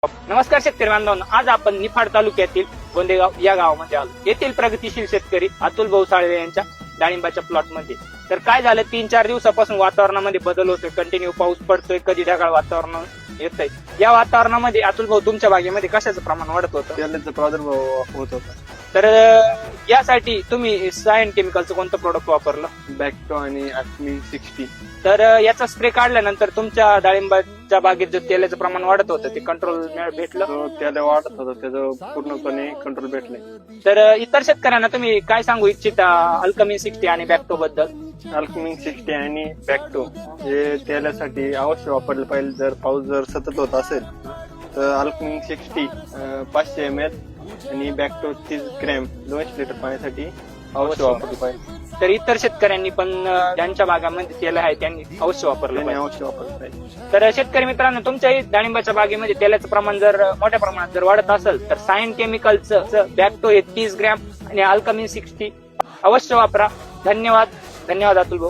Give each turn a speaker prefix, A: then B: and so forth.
A: नमस्कार शेतकरी बांधवांनो, आज आपण निफाड तालुक्यातील गोंदेगाव या गावामध्ये आलो. येथील प्रगतिशील शेतकरी अतुल भाऊ साळवे यांच्या डाळिंबाच्या प्लॉट मध्ये. तर काय झालं, 3-4 दिवसापासून वातावरणामध्ये बदल होतोय, कंटिन्यू पाऊस पडतोय, कधी ढगाळ वातावरण येतंय. या वातावरणामध्ये अतुल भाऊ तुमच्या बागेमध्ये कशाचं प्रमाण वाढत होतं?
B: तेलाचा प्रादुर्भाव होत होता.
A: तर यासाठी तुम्ही सायन केमिकलचं कोणतं प्रोडक्ट वापरलं?
B: बॅक्टो आणि ॲक्मी 60.
A: तर याचा स्प्रे काढल्यानंतर तुमच्या डाळिंबाच्या बागेत जे तेलाचं प्रमाण वाढत होतं ते कंट्रोल भेटलं?
B: तो त्याला वाढत होता, त्याचं पूर्णपणे कंट्रोल भेटले.
A: तर इतर शेतकऱ्यांना तुम्ही काय सांगू इच्छिता अल्कमिन 60 आणि बॅक्टो बद्दल?
B: अल्कमिन 60 आणि बॅक्टो हे तेलासाठी अवश्य वापरलं पाहिजे. जर पाऊस जर सतत होत असेल तर अल्कमिन 60 500 ml आणि बॅक्टो 30 ग्रॅम 200 लिटर पाण्यासाठी अवश्य वापरलं पाहिजे.
A: तर इतर शेतकऱ्यांनी पण ज्यांच्या भागामध्ये तेल आहे त्यांनी अवश्य वापरलं
B: त्याने
A: पाहिजे.
B: अवश्य वापरलं पाहिजे.
A: तर शेतकरी मित्रांनो, तुमच्याही डाळिंबाच्या बागेमध्ये तेलाचं प्रमाण जर मोठ्या प्रमाणात जर वाढत असेल तर सायन केमिकलचं बॅक्टो हे 30 ग्रॅम आणि अल्कमिन 60 अवश्य वापरा. धन्यवाद अतुल भाऊ.